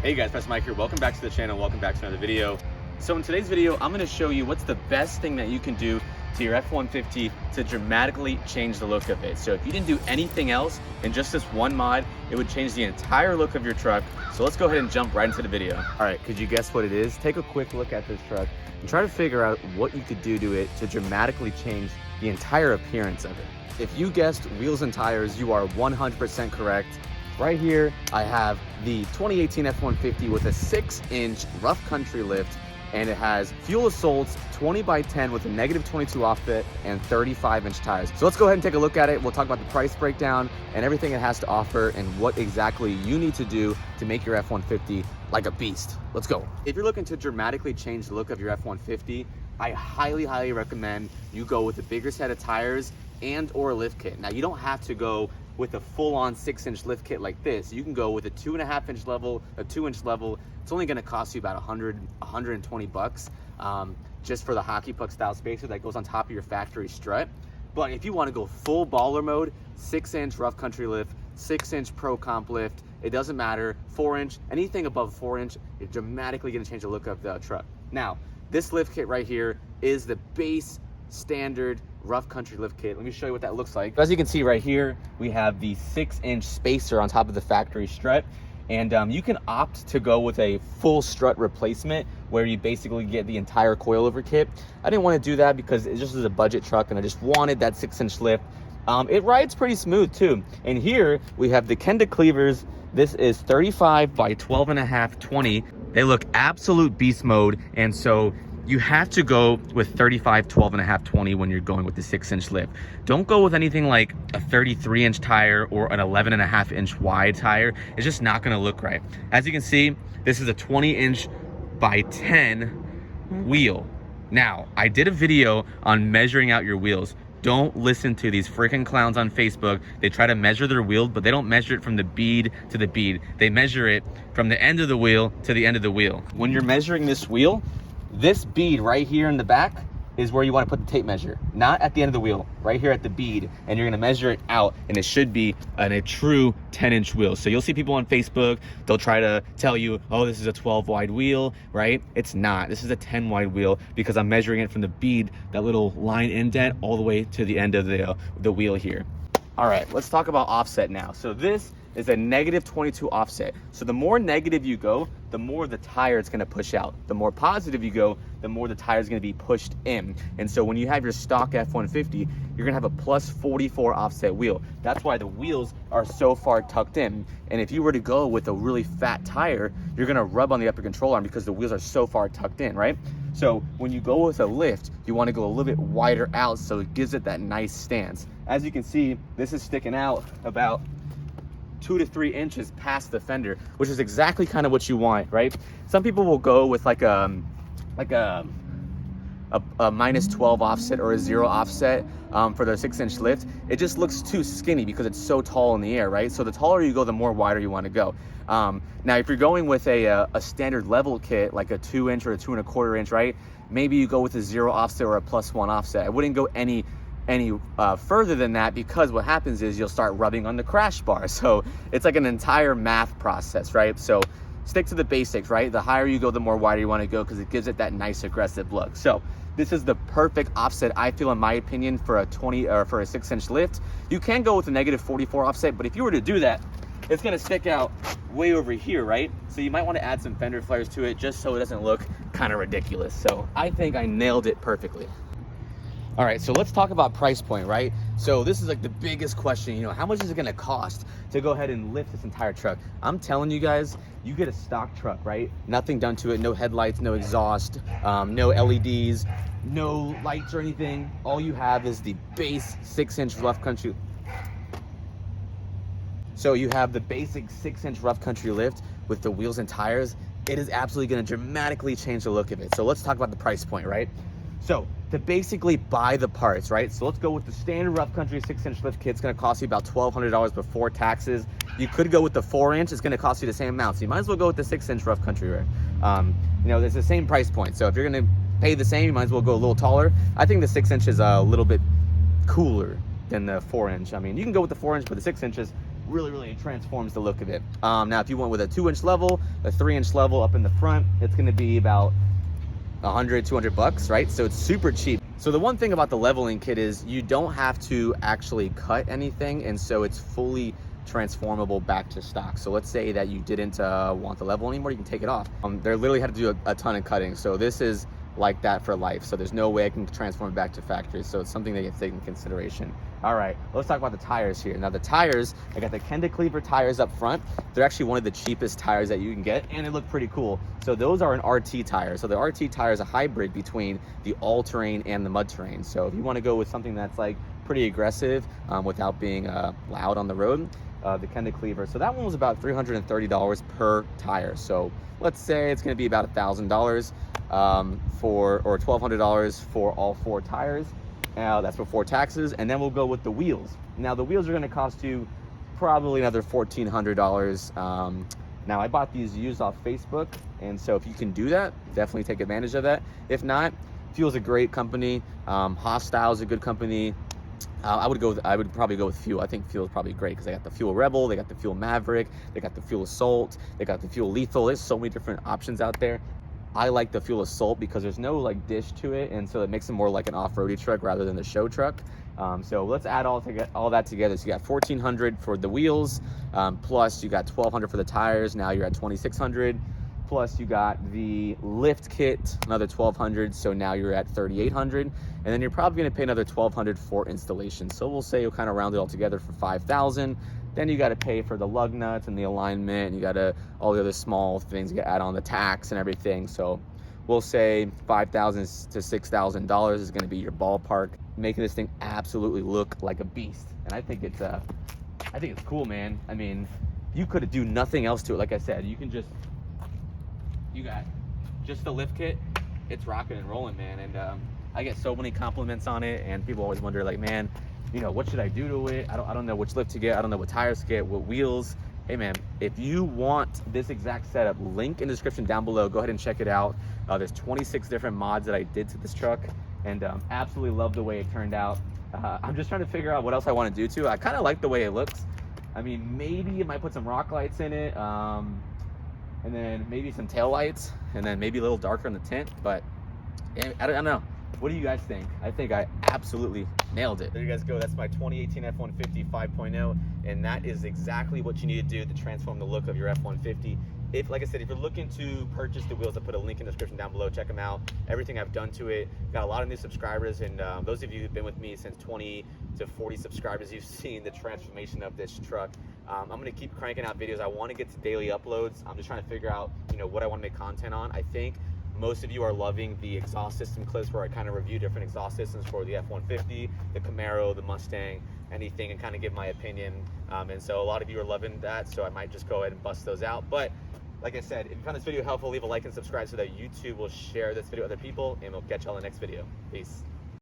Hey guys, Pastor Mike here. Welcome back to the channel. Welcome back to another video. So in today's video, I'm going to show you what's the best thing that you can do to your F-150 to dramatically change the look of it. So if you didn't do anything else in just this one mod, it would change the entire look of your truck. So let's go ahead and jump right into the video. All right, could you guess what it is? Take a quick look at this truck and try to figure out what you could do to it to dramatically change the entire appearance of it. If you guessed wheels and tires, you are 100% correct. Right here, I have the 2018 F-150 with a 6-inch rough country lift, and it has fuel assaults 20x10 with a -22 offset and 35-inch tires. So let's go ahead and take a look at it. We'll talk about the price breakdown and everything it has to offer and what exactly you need to do to make your F-150 like a beast. Let's go. If you're looking to dramatically change the look of your F-150, I highly recommend you go with a bigger set of tires and or a lift kit. Now, you don't have to go with a full-on 6-inch lift kit like this. You can go with a 2.5-inch level, a 2-inch level. It's only gonna cost you about 120 bucks just for the hockey puck style spacer that goes on top of your factory strut. But if you wanna go full baller mode, 6-inch rough country lift, 6-inch pro comp lift, it doesn't matter, 4-inch, anything above 4-inch, it's dramatically gonna change the look of the truck. Now, this lift kit right here is the base standard rough country lift kit. Let me show you what that looks like. As you can see right here, we have the 6-inch spacer on top of the factory strut, and you can opt to go with a full strut replacement where you basically get the entire coilover kit. I didn't want to do that because it just is a budget truck and I just wanted that 6-inch lift. It rides pretty smooth too. And here we have the Kenda cleavers. This is 35 by 12.5 20. They look absolute beast mode, and so you have to go with 35, 12.5, 20 when you're going with the 6-inch lift. Don't go with anything like a 33-inch tire or an 11.5-inch wide tire. It's just not gonna look right. As you can see, this is a 20-inch by 10 wheel. Now, I did a video on measuring out your wheels. Don't listen to these freaking clowns on Facebook. They try to measure their wheel, but they don't measure it from the bead to the bead. They measure it from the end of the wheel to the end of the wheel. When you're measuring this wheel, this bead right here in the back is where you want to put the tape measure, not at the end of the wheel, right here at the bead, and you're going to measure it out, and it should be a true 10-inch wheel. So you'll see people on Facebook, they'll try to tell you, oh, this is a 12 wide wheel, right? It's not. This is a 10 wide wheel because I'm measuring it from the bead, that little line indent, all the way to the end of the wheel here. All right, let's talk about offset now. So this is a -22 offset. So the more negative you go, the more the tire is gonna push out. The more positive you go, the more the tire is gonna be pushed in. And so when you have your stock F-150, you're gonna have a +44 offset wheel. That's why the wheels are so far tucked in. And if you were to go with a really fat tire, you're gonna rub on the upper control arm because the wheels are so far tucked in, right? So when you go with a lift, you wanna go a little bit wider out so it gives it that nice stance. As you can see, this is sticking out about 2 to 3 inches past the fender, which is exactly kind of what you want, right? Some people will go with like a -12 offset or a 0 offset for their 6-inch lift. It just looks too skinny because it's so tall in the air, right? So the taller you go, the more wider you want to go. Now, if you're going with a standard level kit, like a 2-inch or a 2.25 inch, right? Maybe you go with a 0 offset or a +1 offset. I wouldn't go any further than that because what happens is you'll start rubbing on the crash bar. So it's like an entire math process, right? So stick to the basics, right? The higher you go, the more wider you want to go because it gives it that nice aggressive look. So this is the perfect offset, I feel, in my opinion, for a 6-inch lift. You can go with a -44 offset, but if you were to do that, it's gonna stick out way over here, right? So you might want to add some fender flares to it just so it doesn't look kind of ridiculous. So I think I nailed it perfectly. All right, so let's talk about price point, right? So this is like the biggest question, you know, how much is it gonna cost to go ahead and lift this entire truck? I'm telling you guys, you get a stock truck, right? Nothing done to it, no headlights, no exhaust, no LEDs, no lights or anything. All you have is the base 6-inch rough country. So you have the basic 6-inch rough country lift with the wheels and tires. It is absolutely gonna dramatically change the look of it. So let's talk about the price point, right? So to basically buy the parts, right? So let's go with the standard rough country 6-inch lift kit. It's gonna cost you about $1,200 before taxes. You could go with the 4-inch, it's gonna cost you the same amount. So you might as well go with the 6-inch rough country, right? You know, it's the same price point. So if you're gonna pay the same, you might as well go a little taller. I think the 6-inch is a little bit cooler than the 4-inch. I mean, you can go with the 4-inch, but the 6 inches really transforms the look of it. Now, if you went with a 2-inch level, a 3-inch level up in the front, it's gonna be about 100, 200 bucks, right? So it's super cheap. So the one thing about the leveling kit is you don't have to actually cut anything, and so it's fully transformable back to stock. So let's say that you didn't want the level anymore, you can take it off. They literally had to do a ton of cutting. So this is like that for life. So there's no way I can transform it back to factory. So it's something that gets taken into consideration. All right, let's talk about the tires here. Now the tires, I got the Cleaver tires up front. They're actually one of the cheapest tires that you can get, and they look pretty cool. So those are an RT tire. So the RT tire is a hybrid between the all-terrain and the mud terrain. So if you want to go with something that's like pretty aggressive without being loud on the road, the Cleaver. So that one was about $330 per tire. So let's say it's going to be about $1,000 or $1,200 for all 4 tires. That's before taxes, and then we'll go with the wheels. Now the wheels are going to cost you probably another $1,400. Now I bought these used off Facebook, and so if you can do that, definitely take advantage of that. If not, Fuel's a great company. Hostile's a good company. I would probably go with Fuel. I think Fuel is probably great because they got the Fuel Rebel, they got the Fuel Maverick, they got the Fuel Assault, they got the Fuel Lethal. There's so many different options out there. I like the Fuel Assault because there's no like dish to it, and so it makes it more like an off-roady truck rather than the show truck. So let's add all that together. So you got $1,400 for the wheels, plus you got $1,200 for the tires. Now you're at $2,600. Plus you got the lift kit, another $1,200. So now you're at $3,800, and then you're probably going to pay another $1,200 for installation. So we'll say you'll kind of round it all together for $5,000. Then you got to pay for the lug nuts and the alignment, and you got to all the other small things you got to add on, the tax and everything. So we'll say $5,000 to $6,000 is going to be your ballpark, making this thing absolutely look like a beast. And I think it's cool, man. I mean, you could do nothing else to it. Like I said, you got just the lift kit. It's rocking and rolling, man. And I get so many compliments on it, and people always wonder, like, man, you know, what should I do to it? I don't know which lift to get. I don't know what tires to get, what wheels. Hey man, if you want this exact setup, link in the description down below. Go ahead and check it out. There's 26 different mods that I did to this truck, and absolutely love the way it turned out. I'm just trying to figure out what else I want to do to it. I kind of like the way it looks. I mean, maybe I might put some rock lights in it, and then maybe some tail lights, and then maybe a little darker in the tint, but I don't know. What do you guys think? I think I absolutely nailed it. There you guys go. That's my 2018 F-150 5.0, and that is exactly what you need to do to transform the look of your F-150. If, like I said, if you're looking to purchase the wheels, I put a link in the description down below. Check them out. Everything I've done to it. Got a lot of new subscribers, and those of you who've been with me since 20 to 40 subscribers, you've seen the transformation of this truck. I'm going to keep cranking out videos. I want to get to daily uploads. I'm just trying to figure out, you know, what I want to make content on. I think most of you are loving the exhaust system clips where I kind of review different exhaust systems for the F-150, the Camaro, the Mustang, anything, and kind of give my opinion. And so a lot of you are loving that, so I might just go ahead and bust those out. But like I said, if you found this video helpful, leave a like and subscribe so that YouTube will share this video with other people, and we'll catch y'all in the next video. Peace.